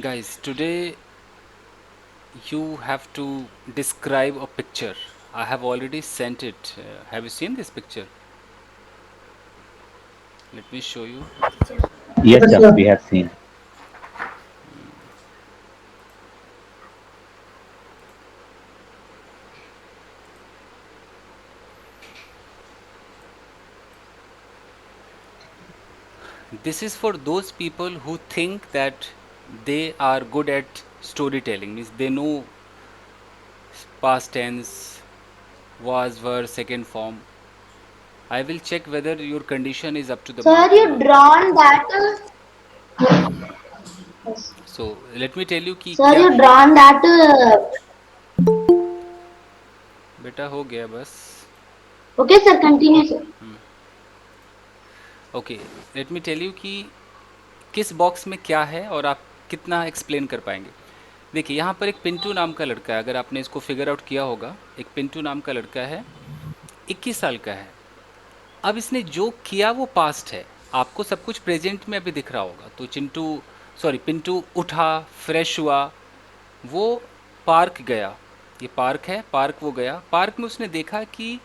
Guys, today you have to describe a picture. I have already sent it. Have you seen this picture? Let me show you. Yes, Yes, sir, sir. we have seen. This is for those people who think that they are good at storytelling, means they know past tense, was, were, second form. I will check whether your condition is up to the Sir, mark or you not. drawn that. Yes. So let me tell you कि Sir, क्या you है. drawn that. बेटा हो गया बस. Okay, sir. Continue, sir. Okay, let me tell you कि किस box में क्या है और आप कितना एक्सप्लेन कर पाएंगे. देखिए यहाँ पर एक पिंटू नाम का लड़का है, अगर आपने इसको फिगर आउट किया होगा. एक पिंटू नाम का लड़का है, 21 साल का है. अब इसने जो किया वो पास्ट है. आपको सब कुछ प्रेजेंट में अभी दिख रहा होगा. तो पिंटू उठा, फ्रेश हुआ, वो पार्क गया. ये पार्क है, पार्क वो गया. पार्क में उसने देखा कि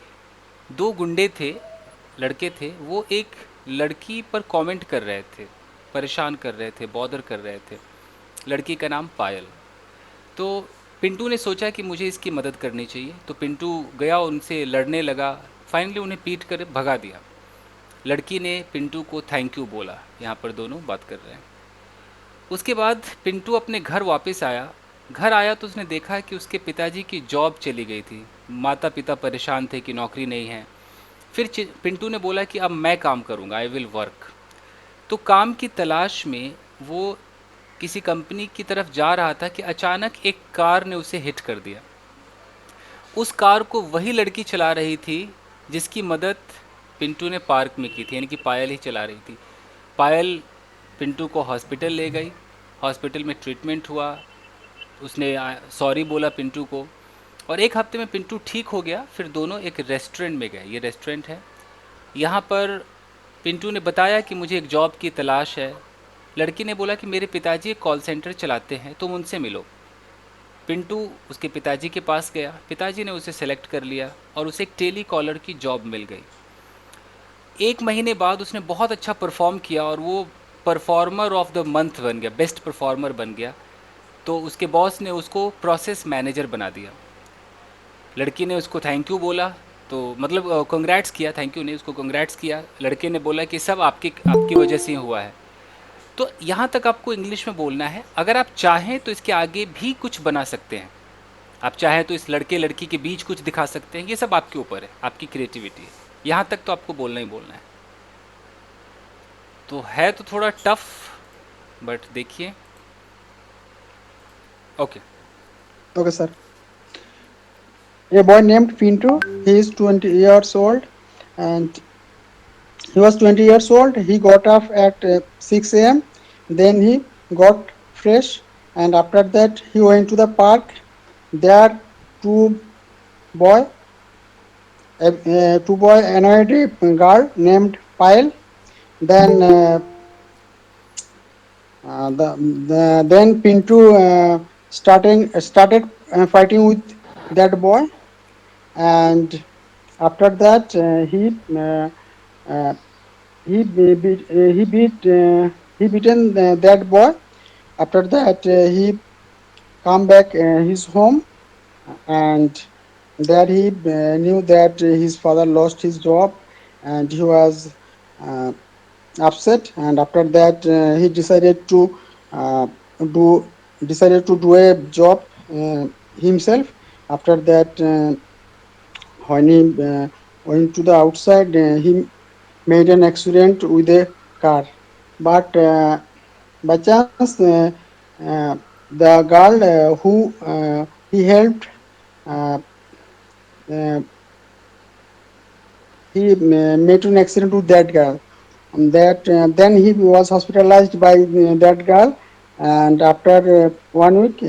दो गुंडे थे, लड़के थे, वो एक लड़की पर कमेंट कर रहे थे, परेशान कर रहे थे, बॉदर कर रहे थे. लड़की का नाम पायल. तो पिंटू ने सोचा कि मुझे इसकी मदद करनी चाहिए. तो पिंटू गया, उनसे लड़ने लगा. फाइनली उन्हें पीट कर भगा दिया. लड़की ने पिंटू को थैंक यू बोला. यहाँ पर दोनों बात कर रहे हैं. उसके बाद पिंटू अपने घर वापस आया. घर आया तो उसने देखा कि उसके पिताजी की जॉब चली गई थी. माता पिता परेशान थे कि नौकरी नहीं है. फिर पिंटू ने बोला कि अब मैं काम करूँगा, आई विल वर्क. तो काम की तलाश में वो किसी कंपनी की तरफ जा रहा था कि अचानक एक कार ने उसे हिट कर दिया. उस कार को वही लड़की चला रही थी जिसकी मदद पिंटू ने पार्क में की थी, यानी कि पायल ही चला रही थी. पायल पिंटू को हॉस्पिटल ले गई. हॉस्पिटल में ट्रीटमेंट हुआ. उसने सॉरी बोला पिंटू को. और एक हफ्ते में पिंटू ठीक हो गया. फिर दोनों एक रेस्टोरेंट में गए. ये रेस्टोरेंट है. यहाँ पर पिंटू ने बताया कि मुझे एक जॉब की तलाश है. लड़की ने बोला कि मेरे पिताजी एक कॉल सेंटर चलाते हैं, तुम उनसे मिलो. पिंटू उसके पिताजी के पास गया. पिताजी ने उसे सेलेक्ट कर लिया और उसे एक टेली कॉलर की जॉब मिल गई. 1 महीने बाद उसने बहुत अच्छा परफॉर्म किया और वो परफॉर्मर ऑफ द मंथ बन गया, बेस्ट परफॉर्मर बन गया. तो उसके बॉस ने उसको प्रोसेस मैनेजर बना दिया. लड़की ने उसको थैंक यू बोला. तो मतलब कंग्रेट्स किया, थैंक यू नहीं, उसको कंग्रेट्स किया. लड़के ने बोला कि सब आपकी आपकी वजह से ही हुआ है. तो यहाँ तक आपको इंग्लिश में बोलना है. अगर आप चाहें तो इसके आगे भी कुछ बना सकते हैं. आप चाहें तो इस लड़के लड़की के बीच कुछ दिखा सकते हैं. ये सब आपके ऊपर है, आपकी क्रिएटिविटी है. यहाँ तक तो आपको बोलना ही बोलना है. तो है तो थोड़ा टफ, बट देखिए. Okay. Okay, sir. A boy named Pinto. He is 20 years old, and he was 20 years old. He got up at 6 a.m. Then he got fresh, and after that he went to the park. There, two boy, two boy annoyed a girl named Pyle. Then then Pinto started fighting with that boy, and after that uh, he beat he beaten that boy. After that he come back his home, and there he knew that his father lost his job, and he was uh, upset. And after that he uh, do decided to do a job himself. After that when he went to the outside, he made an accident with a car. But by chance, the girl who he helped, uh, uh, he made an accident with that girl. And that then he was hospitalized by that girl, and after 1 week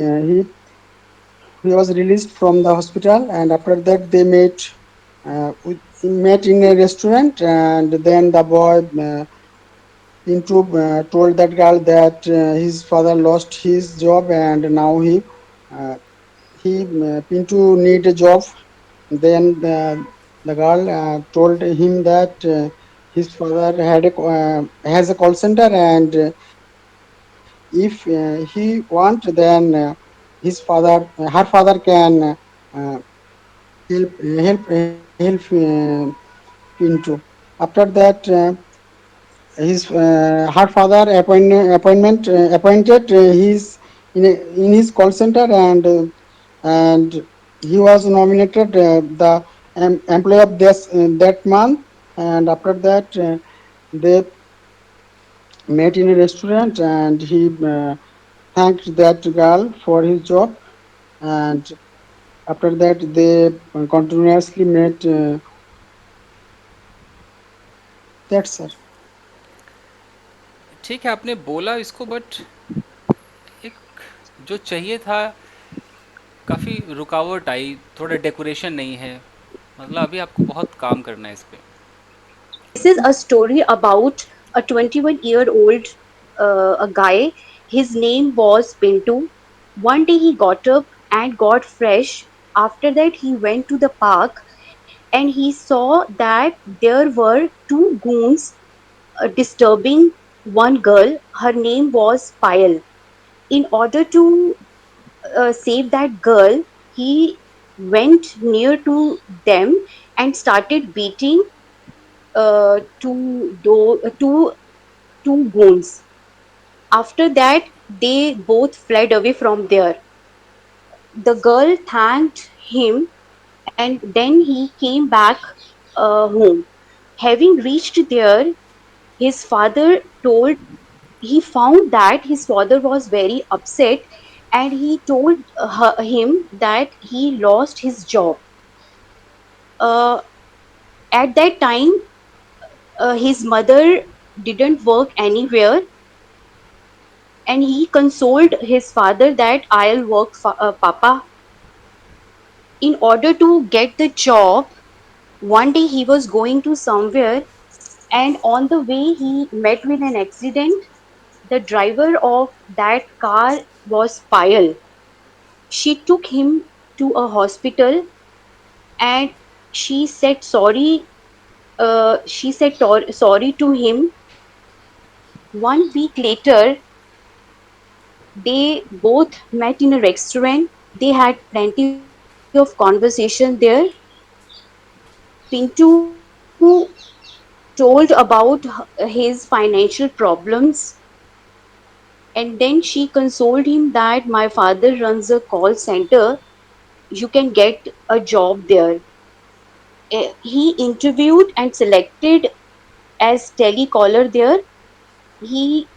he was released from the hospital. And after that they met in a restaurant, and then the boy Pintu told that girl that his father lost his job and now uh, Pintu need a job. Then the girl told him that his father has a call center, and if he want, then his father, her father can help Pintu. After that, his her father appointed in his call center, and he was nominated the employee of this that month. And after that, they met in a restaurant, and he thanked that girl for his job. And after that, they continuously met. That's sir. ठीक है, आपने बोला इसको, but एक जो चाहिए था, काफ़ी रुकावट आई, थोड़ा डेकोरेशन नहीं है। मतलब अभी आपको बहुत काम करना है इस पे। This is a story about a 21-year-old a guy. His name was Pintu. One day he got up and got fresh. After that, he went to the park and he saw that there were two goons disturbing one girl. Her name was Payal. In order to save that girl, he went near to them and started beating two goons. After that, they both fled away from there. The girl thanked him and then he came back home. Having reached there, his father told he found that his father was very upset and he told him that he lost his job. Uh, at that time, his mother didn't work anywhere and he consoled his father that I'll work for Papa. In order to get the job, one day he was going to somewhere and on the way he met with an accident. The driver of that car was Payal. She took him to a hospital and she said sorry. Sorry to him. 1 week later, they both met in a restaurant. They had plenty of conversation there. Pintu told about his financial problems and then she consoled him that my father runs a call center. You can get a job there. He interviewed and selected as telecaller there. He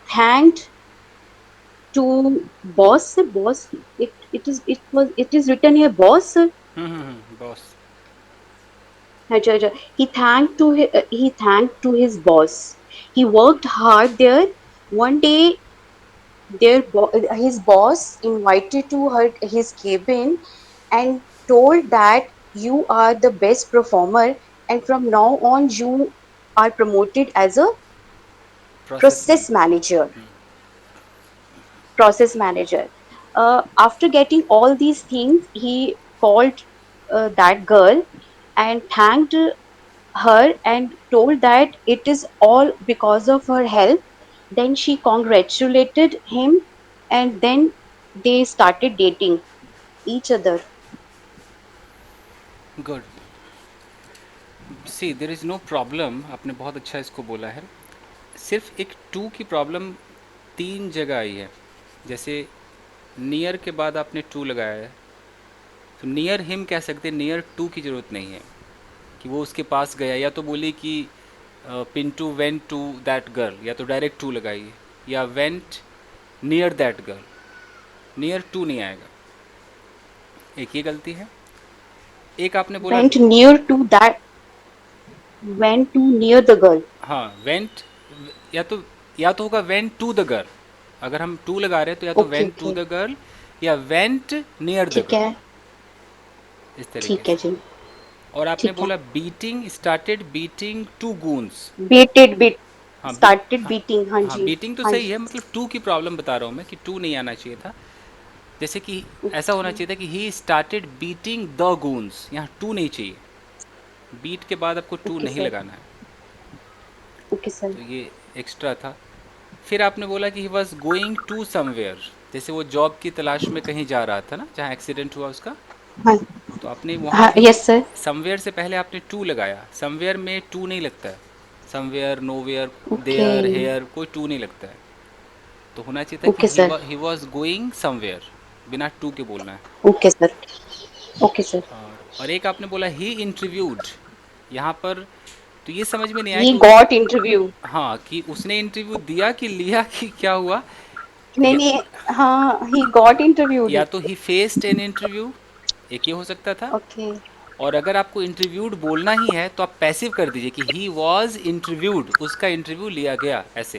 thanked to boss. It is written here boss. Boss. Acha. He thanked to his boss. He worked hard there. One day, his boss invited to his cabin and told that you are the best performer, and from now on you are promoted as a process process manager. Process manager. After getting all these things, he called that girl and thanked her and told that it is all because of her help. Then she congratulated him and then they started dating each other. Good. See there is no problem, आपने बहुत अच्छा इसको बोला है। सिर्फ एक to की problem तीन जगह आई है। जैसे नियर के बाद आपने टू लगाया है, तो नियर हिम कह सकते हैं, नियर टू की ज़रूरत नहीं है कि वो उसके पास गया। या तो बोली कि Pintu went to that girl, या तो डायरेक्ट टू लगाइए, या went near that girl. Near to नहीं आएगा, एक ये गलती है। एक आपने बोला, Went near to that, went to near the girl. हाँ वेंट, या तो होगा वेंट टू द गर्ल। अगर हम टू लगा रहे हैं तो या तो Okay, went to okay. The girl या वेंट नियर द ठीक गर्ल, है, इस तरीके ठीक है से। जी, और आपने ठीक है. बोला beating, started beating to goons. Beat it, beat. हाँ started beating. हाँ हाँ जी, बीटिंग तो हाँ सही जी. है, मतलब टू की प्रॉब्लम बता रहा हूँ मैं कि टू नहीं आना चाहिए था। जैसे कि ऐसा होना Okay, चाहिए था कि he started beating the goons, यहाँ टू नहीं चाहिए। बीट के बाद आपको टू okay नहीं sir, लगाना है। okay sir. तो ये एक्स्ट्रा था। फिर आपने बोला कि he was going to somewhere, जैसे वो जॉब की तलाश में कहीं जा रहा था ना, जहाँ एक्सीडेंट हुआ उसका। हाँ, तो आपने वहाँ हाँ, भी yes sir. समवेयर से पहले आपने टू लगाया। समवेयर में टू नहीं लगता है। Somewhere, nowhere, there, Okay, here, कोई टू नहीं लगता है। तो होना चाहिए था कि okay sir, he was going somewhere, बिना टू के बोलना है। okay sir, okay sir. और एक आपने बोला ही इंटरव्यूड, यहाँ पर तो ये समझ में नहीं आया He कि got interview. हाँ कि उसने इंटरव्यू दिया कि लिया कि क्या हुआ। नहीं या, नहीं, हाँ, he got interviewed. या तो ही फेस्ड एन इंटरव्यू, एक ये हो सकता था। Okay, और अगर आपको इंटरव्यूड बोलना ही है तो आप पैसिव कर दीजिए कि ही वॉज इंटरव्यूड, उसका इंटरव्यू लिया गया, ऐसे।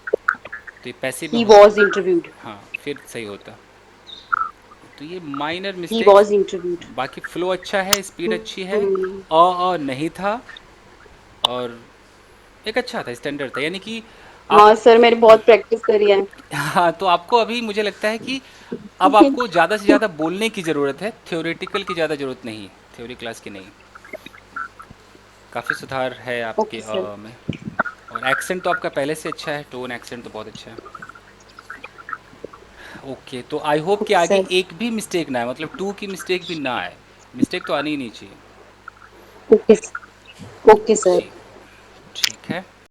तो ये पैसिव में he हो was interviewed. हाँ फिर सही होता। तो ये minor He mistakes. was interviewed. बाकी फ्लो अच्छा है, स्पीड अच्छी है। हम्म, नहीं था। और एक अच्छा था, स्टैंडर्ड था, यानी कि आप हाँ सर, मैंने बहुत प्रैक्टिस करी है. हाँ तो आपको अभी मुझे लगता है कि अब आपको ज़्यादा से ज़्यादा बोलने की ज़रूरत है, थ्योरेटिकल की ज़्यादा ज़रूरत नहीं है, थ्योरी क्लास की नहीं। काफ़ी सुधार है आपके ओके सर. में। और एक्सेंट तो आपका पहले से अच्छा है, टोन एक्सेंट तो बहुत अच्छा है। ओके, तो आई होप कि ओके आगे सर. एक भी मिस्टेक ना आए, मतलब टू की मिस्टेक भी ना आए। मिस्टेक तो आनी ही नहीं चाहिए। Okay, okay sir. जी, ठीक है।